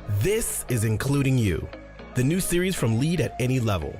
This is Including You, the new series from Lead at Any Level.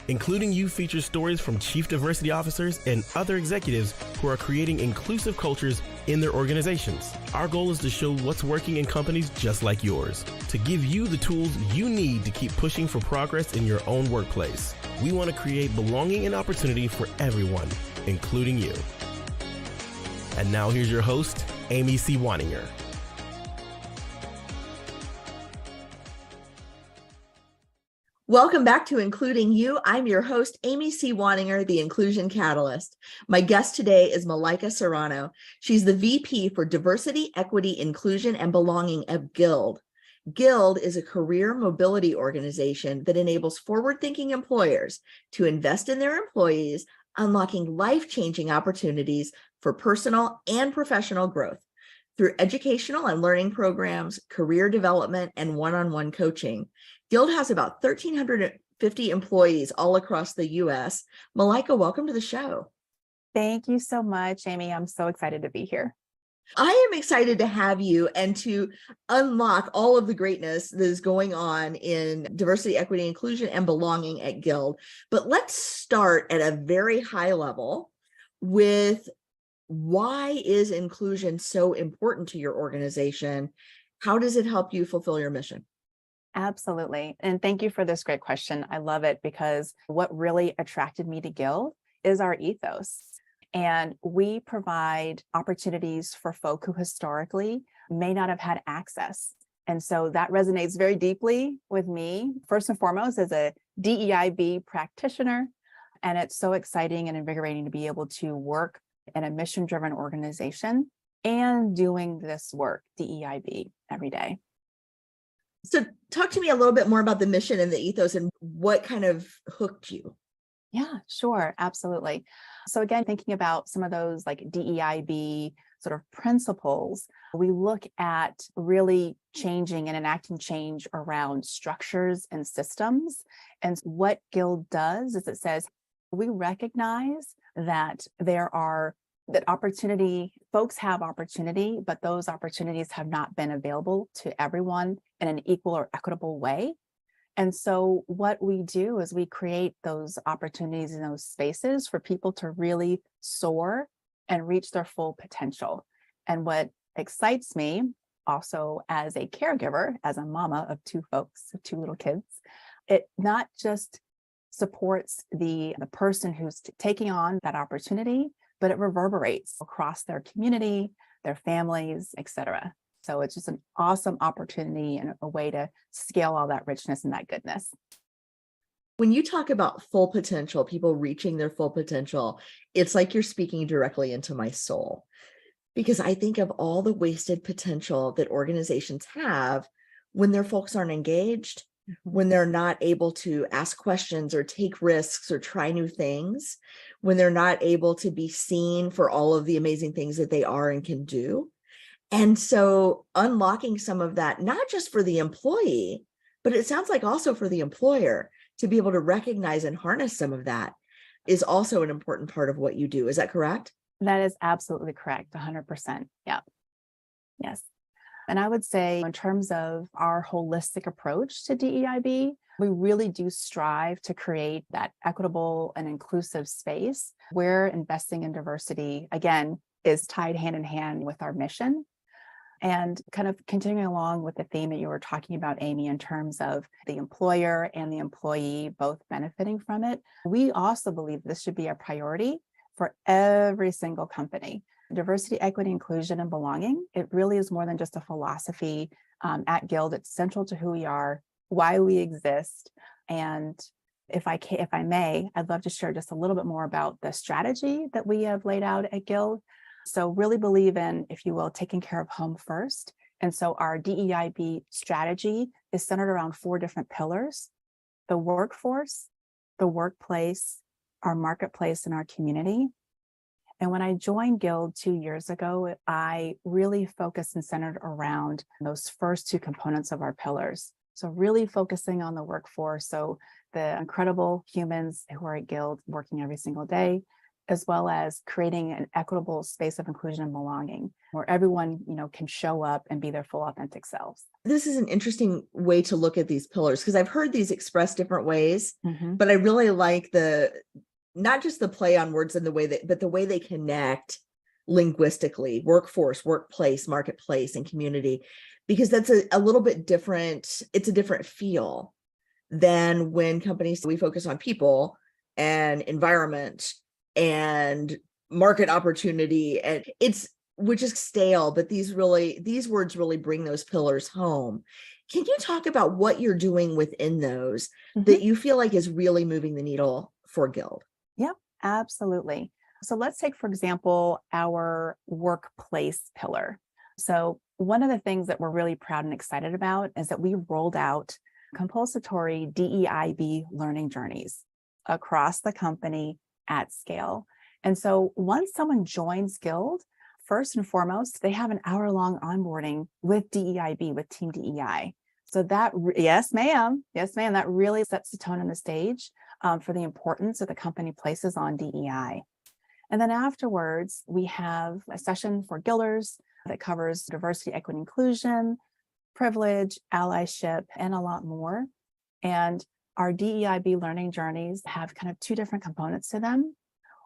Including You features stories from chief diversity officers and other executives who are creating inclusive cultures in their organizations. Our goal is to show what's working in companies just like yours, to give you the tools you need to keep pushing for progress in your own workplace. We want to create belonging and opportunity for everyone, including you. And now here's your host, Amy C. Waninger. Welcome back to Including You. I'm your host, Amy C. Waninger, the Inclusion Catalyst. My guest today is Malaika Serrano. She's the VP for Diversity, Equity, Inclusion, and Belonging at Guild. Guild is a career mobility organization that enables forward-thinking employers to invest in their employees, unlocking life-changing opportunities for personal and professional growth. Through educational and learning programs, career development, and one-on-one coaching, Guild has about 1,350 employees all across the U.S. Malaika, welcome to the show. Thank you so much, Amy. I'm so excited to be here. I am excited to have you and to unlock all of the greatness that is going on in diversity, equity, inclusion, and belonging at Guild. But let's start at a very high level with why is inclusion so important to your organization? How does it help you fulfill your mission? Absolutely. And thank you for this great question. I love it because what really attracted me to Guild is our ethos. And we provide opportunities for folk who historically may not have had access. And so that resonates very deeply with me, first and foremost, as a DEIB practitioner. And it's so exciting and invigorating to be able to work in a mission-driven organization and doing this work, DEIB, every day. So talk to me a little bit more about the mission and the ethos and what kind of hooked you. Yeah, sure. Absolutely. So again, thinking about some of those like DEIB sort of principles, we look at really changing and enacting change around structures and systems. And what Guild does is it says, we recognize that folks have opportunity, but those opportunities have not been available to everyone in an equal or equitable way. And so what we do is we create those opportunities in those spaces for people to really soar and reach their full potential. And what excites me also as a caregiver, as a mama of two little kids, it not just supports the person who's taking on that opportunity, but it reverberates across their community, their families, et cetera. So it's just an awesome opportunity and a way to scale all that richness and that goodness. When you talk about full potential, people reaching their full potential, it's like you're speaking directly into my soul, because I think of all the wasted potential that organizations have when their folks aren't engaged, when they're not able to ask questions or take risks or try new things, when they're not able to be seen for all of the amazing things that they are and can do. And so unlocking some of that, not just for the employee, but it sounds like also for the employer to be able to recognize and harness some of that is also an important part of what you do. Is that correct? That is absolutely correct. 100%. Yeah. Yes. And I would say in terms of our holistic approach to DEIB, we really do strive to create that equitable and inclusive space where investing in diversity, again, is tied hand in hand with our mission. And kind of continuing along with the theme that you were talking about, Amy, in terms of the employer and the employee both benefiting from it, we also believe this should be a priority for every single company. Diversity, equity, inclusion, and belonging, it really is more than just a philosophy at Guild. It's central to who we are, why we exist. And if I may, I'd love to share just a little bit more about the strategy that we have laid out at Guild. So really believe in, if you will, taking care of home first. And so our DEIB strategy is centered around 4 different pillars: the workforce, the workplace, our marketplace, and our community. And when I joined Guild 2 years ago, I really focused and centered around those first 2 components of our pillars. So really focusing on the workforce. So the incredible humans who are at Guild working every single day, as well as creating an equitable space of inclusion and belonging where everyone, can show up and be their full authentic selves. This is an interesting way to look at these pillars because I've heard these expressed different ways, Mm-hmm. but I really like not just the play on words and but the way they connect linguistically: workforce, workplace, marketplace, and community, because that's a little bit different. It's a different feel than when companies, we focus on people and environment and market opportunity, and which is stale, but these words really bring those pillars home. Can you talk about what you're doing within those that you feel like is really moving the needle for Guild? Yeah, absolutely. So let's take, for example, our workplace pillar. So one of the things that we're really proud and excited about is that we rolled out compulsory DEIB learning journeys across the company at scale. And so once someone joins Guild, first and foremost, they have an hour-long onboarding with DEIB, with Team DEI. So that, yes, ma'am, that really sets the tone on the stage for the importance that the company places on DEI. And then afterwards, we have a session for Guilders that covers diversity, equity, inclusion, privilege, allyship, and a lot more. And our DEIB learning journeys have kind of two different components to them.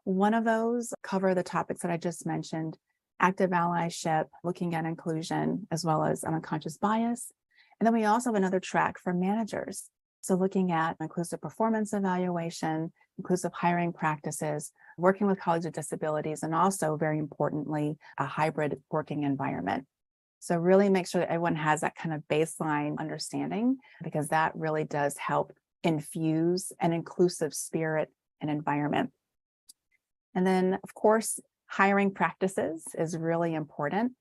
One of those cover the topics that I just mentioned: active allyship, looking at inclusion, as well as unconscious bias. And then we also have another track for managers. So looking at inclusive performance evaluation, inclusive hiring practices, working with colleagues with disabilities, and also, very importantly, a hybrid working environment. So really make sure that everyone has that kind of baseline understanding, because that really does help infuse an inclusive spirit and environment. And then, of course, hiring practices is really important.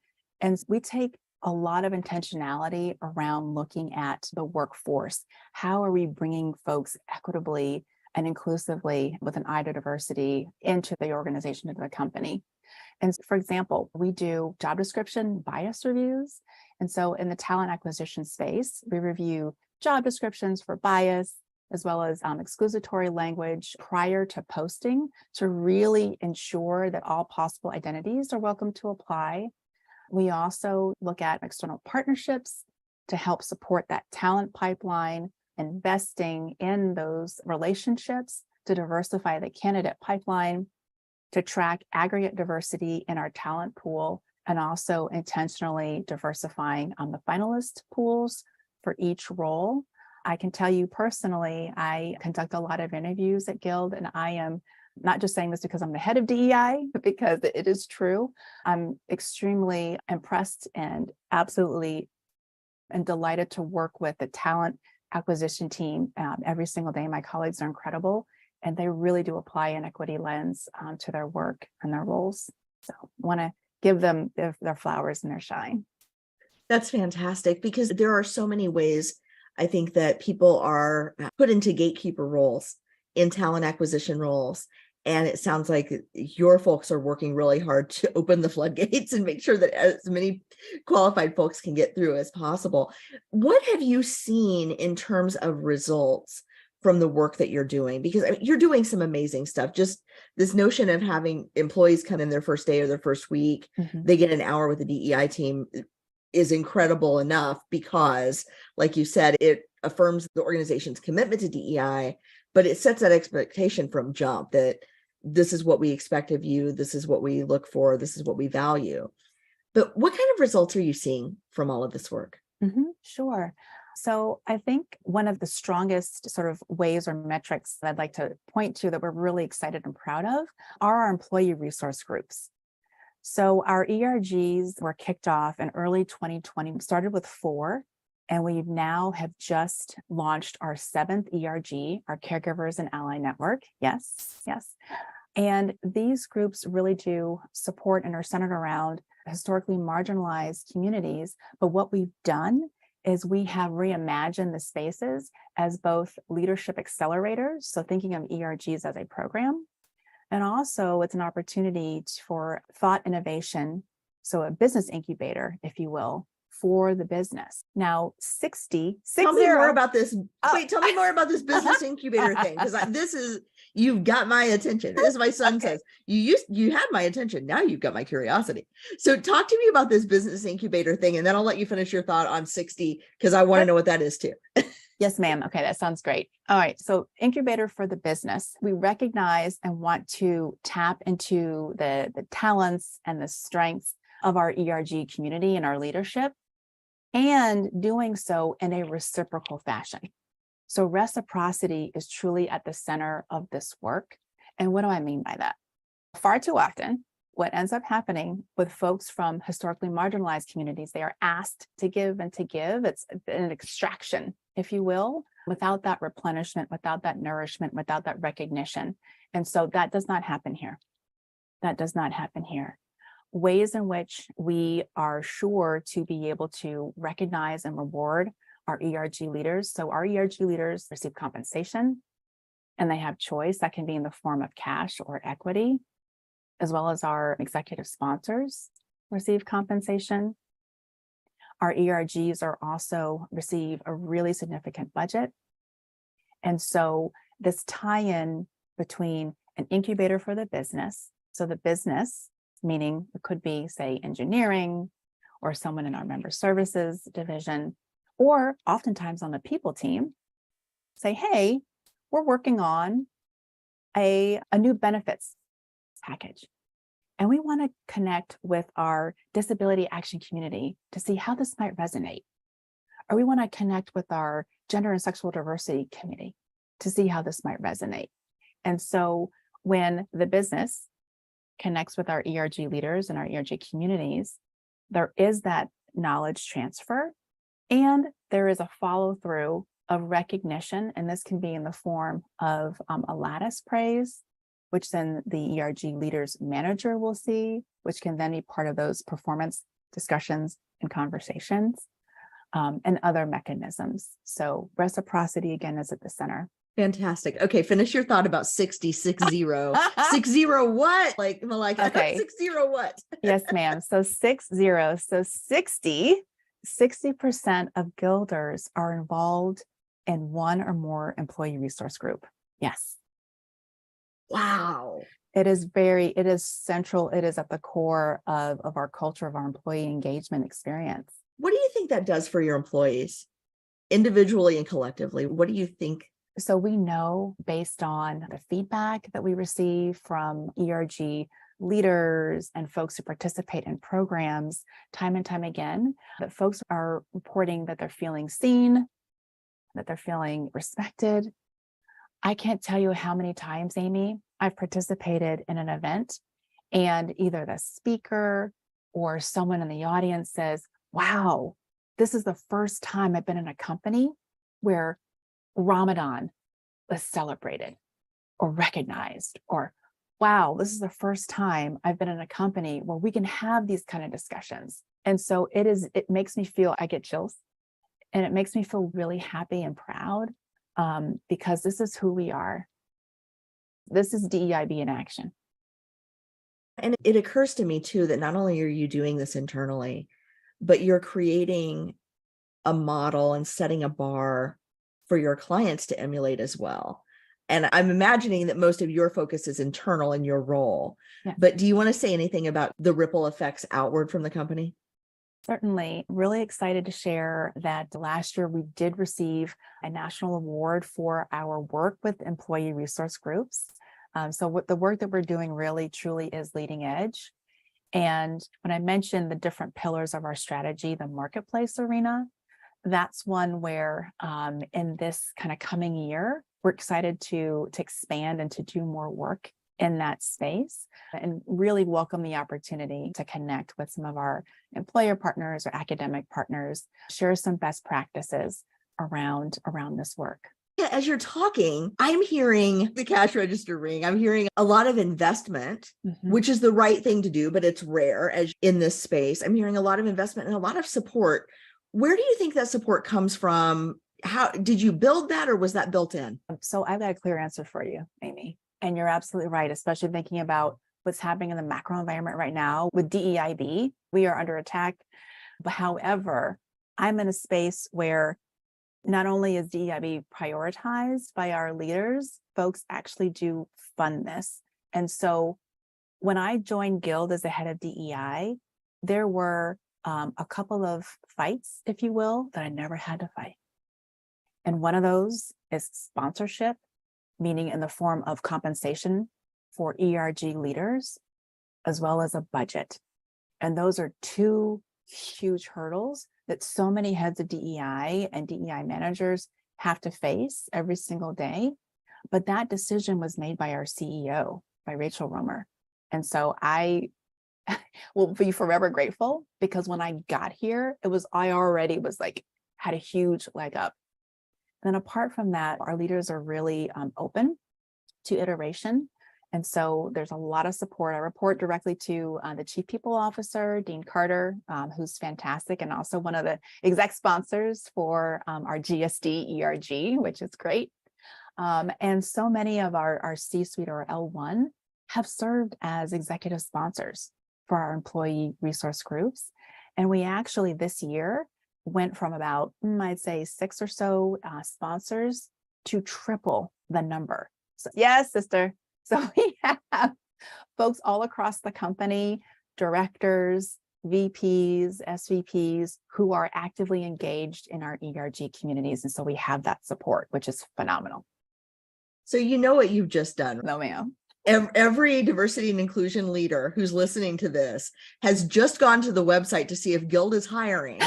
And we take a lot of intentionality around looking at the workforce. How are we bringing folks equitably and inclusively with an eye to diversity into the organization, into the company? And for example, we do job description bias reviews. And so in the talent acquisition space, we review job descriptions for bias, as well as exclusatory language prior to posting, to really ensure that all possible identities are welcome to apply. We also look at external partnerships to help support that talent pipeline, investing in those relationships to diversify the candidate pipeline, to track aggregate diversity in our talent pool, and also intentionally diversifying on the finalist pools for each role. I can tell you personally, I conduct a lot of interviews at Guild, and I am not just saying this because I'm the head of DEI, but because it is true. I'm extremely impressed and absolutely and delighted to work with the talent acquisition team every single day. My colleagues are incredible, and they really do apply an equity lens to their work and their roles. So I want to give them their flowers and their shine. That's fantastic, because there are so many ways I think that people are put into gatekeeper roles, in talent acquisition roles. And it sounds like your folks are working really hard to open the floodgates and make sure that as many qualified folks can get through as possible. What have you seen in terms of results from the work that you're doing? Because you're doing some amazing stuff. Just this notion of having employees come in their first day or their first week, they get an hour with the DEI team is incredible enough, because, like you said, it affirms the organization's commitment to DEI, but it sets that expectation from jump that this is what we expect of you, this is what we look for, this is what we value. But what kind of results are you seeing from all of this work? Sure. So I think one of the strongest sort of ways or metrics that I'd like to point to that we're really excited and proud of are our employee resource groups. So our ERGs were kicked off in early 2020, started with 4, and we now have just launched our 7th ERG, our Caregivers and Ally Network. Yes. And these groups really do support and are centered around historically marginalized communities. But what we've done is we have reimagined the spaces as both leadership accelerators, so thinking of ERGs as a program, and also it's an opportunity for thought innovation, so a business incubator, if you will, for the business. Now, tell me more about this. Tell me more about this business incubator thing, because You've got my attention. As my son says, you had my attention. Now you've got my curiosity. So talk to me about this business incubator thing, and then I'll let you finish your thought on 60, because I want to know what that is too. Yes, ma'am. Okay, that sounds great. All right. So incubator for the business. We recognize and want to tap into the talents and the strengths of our ERG community and our leadership, and doing so in a reciprocal fashion. So reciprocity is truly at the center of this work. And what do I mean by that? Far too often, what ends up happening with folks from historically marginalized communities, they are asked to give and to give. It's an extraction, if you will, without that replenishment, without that nourishment, without that recognition. And so that does not happen here. That does not happen here. Ways in which we are sure to be able to recognize and reward our ERG leaders. So our ERG leaders receive compensation, and they have choice. That can be in the form of cash or equity, as well as our executive sponsors receive compensation. Our ERGs are also receive a really significant budget. And so this tie-in between an incubator for the business, so the business, meaning it could be, say, engineering or someone in our member services division, or oftentimes on the people team, say, hey, we're working on a new benefits package. And we want to connect with our disability action community to see how this might resonate. Or we want to connect with our gender and sexual diversity committee to see how this might resonate. And so when the business connects with our ERG leaders and our ERG communities, there is that knowledge transfer, and there is a follow through of recognition. And this can be in the form of a lattice praise, which then the ERG leaders manager will see, which can then be part of those performance discussions and conversations, and other mechanisms. So reciprocity, again, is at the center. Fantastic. Okay, finish your thought about 60, 60. 60 what? Like Malaika, Okay. 60 what? Yes, ma'am. So 60. So 60% of Guilders are involved in one or more employee resource group. Yes. Wow. It is central. It is at the core of our culture, of our employee engagement experience. What do you think that does for your employees, individually and collectively? What do you think? So we know, based on the feedback that we receive from ERG leaders and folks who participate in programs time and time again, that folks are reporting that they're feeling seen, that they're feeling respected. I can't tell you how many times, Amy, I've participated in an event and either the speaker or someone in the audience says, wow, this is the first time I've been in a company where Ramadan was celebrated or recognized, or wow, this is the first time I've been in a company where we can have these kind of discussions. And so it makes me feel, I get chills, and it makes me feel really happy and proud, because this is who we are. This is DEIB in action. And it occurs to me too, that not only are you doing this internally, but you're creating a model and setting a bar for your clients to emulate as well. And I'm imagining that most of your focus is internal in your role. Yeah. But do you want to say anything about the ripple effects outward from the company? Certainly. Really excited to share that last year we did receive a national award for our work with employee resource groups. So what the work that we're doing really truly is leading edge. And when I mentioned the different pillars of our strategy, the marketplace arena, that's one where in this kind of coming year, we're excited to expand and to do more work in that space, and really welcome the opportunity to connect with some of our employer partners or academic partners, share some best practices around this work. Yeah, as you're talking, I'm hearing the cash register ring. I'm hearing a lot of investment, which is the right thing to do, but it's rare as in this space. I'm hearing a lot of investment and a lot of support. Where do you think that support comes from? How did you build that, or was that built in? So I've got a clear answer for you, Amy. And you're absolutely right, especially thinking about what's happening in the macro environment right now with DEIB. We are under attack. But however, I'm in a space where not only is DEIB prioritized by our leaders, folks actually do fund this. And so when I joined Guild as the head of DEI, there were a couple of fights, if you will, that I never had to fight. And one of those is sponsorship, meaning in the form of compensation for ERG leaders, as well as a budget. And those are two huge hurdles that so many heads of DEI and DEI managers have to face every single day. But that decision was made by our CEO, by Rachel Romer. And so I will be forever grateful, because when I got here, I already was like, had a huge leg up. And then apart from that, our leaders are really open to iteration. And so there's a lot of support. I report directly to the Chief People Officer, Dean Carter, who's fantastic, and also one of the exec sponsors for our GSD ERG, which is great. And so many of our C-suite or L1 have served as executive sponsors for our employee resource groups. And we actually this year went from about, I'd say 6 or so sponsors to triple the number. So, yes, sister. So we have folks all across the company, directors, VPs, SVPs, who are actively engaged in our ERG communities. And so we have that support, which is phenomenal. So you know what you've just done. No, ma'am. Every diversity and inclusion leader who's listening to this has just gone to the website to see if Guild is hiring,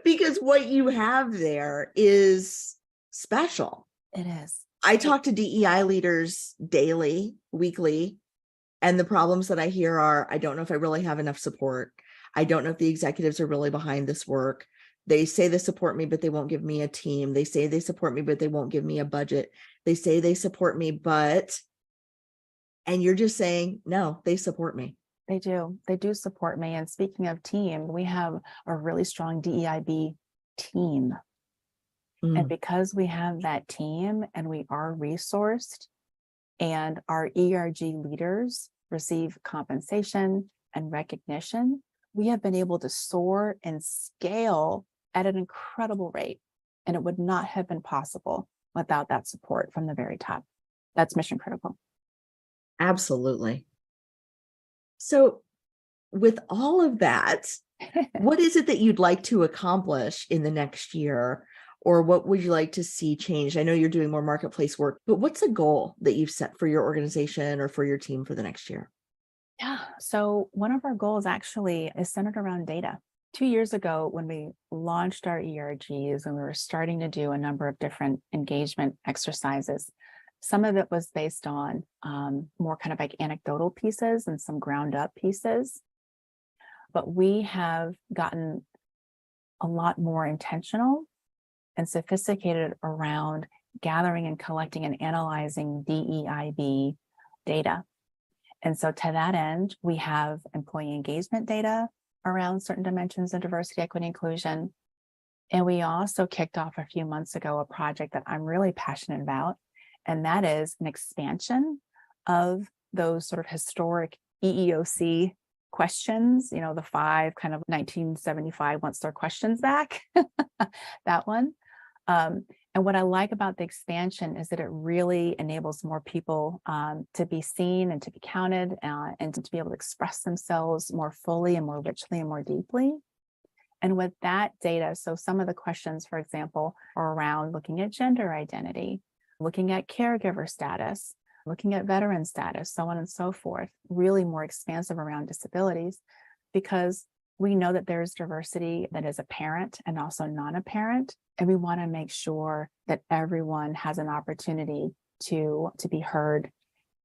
because what you have there is special. It is. I talk to DEI leaders daily, weekly, and the problems that I hear are, I don't know if I really have enough support. I don't know if the executives are really behind this work. They say they support me, but they won't give me a team. They say they support me, but they won't give me a budget. They say they support me, and you're just saying, no, they support me. They do. They do support me. And speaking of team, we have a really strong DEIB team. And because we have that team and we are resourced, and our ERG leaders receive compensation and recognition, we have been able to soar and scale at an incredible rate. And it would not have been possible without that support from the very top. That's mission critical. Absolutely. So with all of that, what is it that you'd like to accomplish in the next year? Or what would you like to see changed? I know you're doing more marketplace work, but what's a goal that you've set for your organization or for your team for the next year? Yeah. So one of our goals actually is centered around data. 2 years ago, when we launched our ERGs and we were starting to do a number of different engagement exercises, some of it was based on more kind of like anecdotal pieces and some ground up pieces. But we have gotten a lot more intentional and sophisticated around gathering and collecting and analyzing DEIB data. And so to that end, we have employee engagement data around certain dimensions of diversity, equity, inclusion. And we also kicked off a few months ago a project that I'm really passionate about, and that is an expansion of those sort of historic EEOC questions, the 5 kind of 1975 wants their questions back, that one. And what I like about the expansion is that it really enables more people to be seen and to be counted and to be able to express themselves more fully and more richly and more deeply. And with that data, so some of the questions, for example, are around looking at gender identity, looking at caregiver status, looking at veteran status, so on and so forth, really more expansive around disabilities, because we know that there's diversity that is apparent and also non-apparent. And we want to make sure that everyone has an opportunity to be heard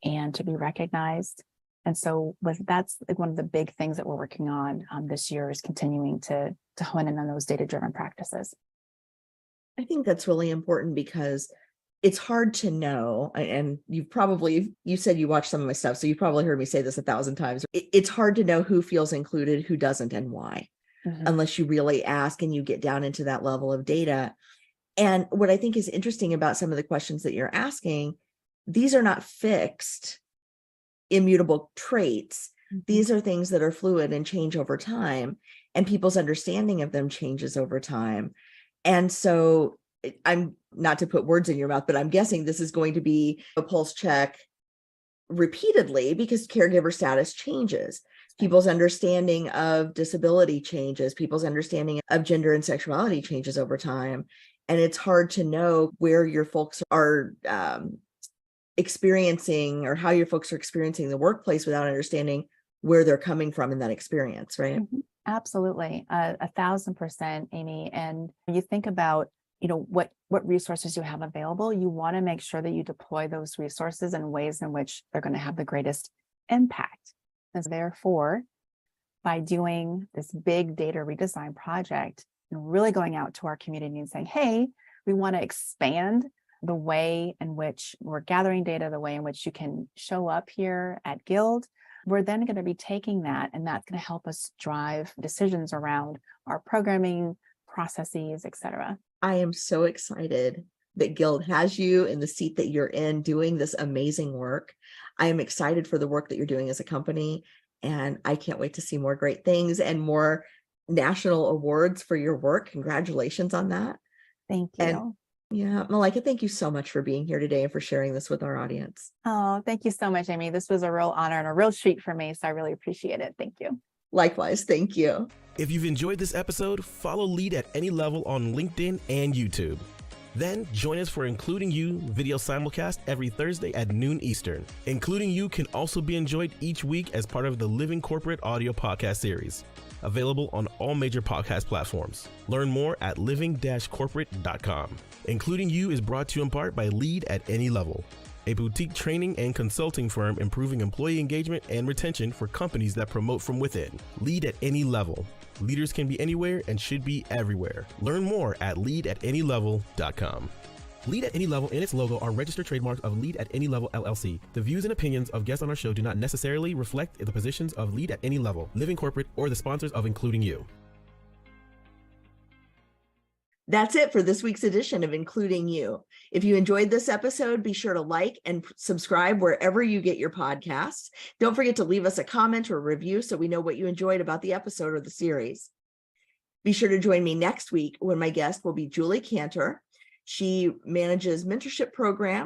and to be recognized. And so that's like one of the big things that we're working on this year is continuing to hone in on those data-driven practices. I think that's really important because it's hard to know, and you said you watched some of my stuff, so you've probably heard me say this 1,000 times. It's hard to know who feels included, who doesn't, and why, unless you really ask and you get down into that level of data. And what I think is interesting about some of the questions that you're asking, these are not fixed, immutable traits. These are things that are fluid and change over time, and people's understanding of them changes over time. And so I'm not to put words in your mouth, but I'm guessing this is going to be a pulse check repeatedly because caregiver status changes. People's understanding of disability changes, people's understanding of gender and sexuality changes over time. And it's hard to know where your folks are experiencing or how your folks are experiencing the workplace without understanding where they're coming from in that experience, right? Mhm. Absolutely. 1,000%, Amy. And when you think about, what resources you have available, you want to make sure that you deploy those resources in ways in which they're going to have the greatest impact. And therefore, by doing this big data redesign project and really going out to our community and saying, hey, we want to expand the way in which we're gathering data, the way in which you can show up here at Guild, we're then going to be taking that, and that's going to help us drive decisions around our programming processes, et cetera. I am so excited that Guild has you in the seat that you're in doing this amazing work. I am excited for the work that you're doing as a company, and I can't wait to see more great things and more national awards for your work. Congratulations on that. Thank you. And yeah, Malaika, thank you so much for being here today and for sharing this with our audience. Oh, thank you so much, Amy. This was a real honor and a real treat for me, so I really appreciate it. Thank you. Likewise, thank you. If you've enjoyed this episode, follow Lead at Any Level on LinkedIn and YouTube. Then join us for Including You video simulcast every Thursday at noon Eastern. Including You can also be enjoyed each week as part of the Living Corporate audio podcast series, available on all major podcast platforms. Learn more at living-corporate.com. Including You is brought to you in part by Lead at Any Level, a boutique training and consulting firm improving employee engagement and retention for companies that promote from within. Lead at Any Level. Leaders can be anywhere and should be everywhere. Learn more at leadatanylevel.com. Lead at Any Level and its logo are registered trademarks of Lead at Any Level LLC. The views and opinions of guests on our show do not necessarily reflect the positions of Lead at Any Level, Living Corporate, or the sponsors of Including You. That's it for this week's edition of Including You. If you enjoyed this episode, be sure to like and subscribe wherever you get your podcasts. Don't forget to leave us a comment or review so we know what you enjoyed about the episode or the series. Be sure to join me next week when my guest will be Julie Cantor. She manages mentorship programs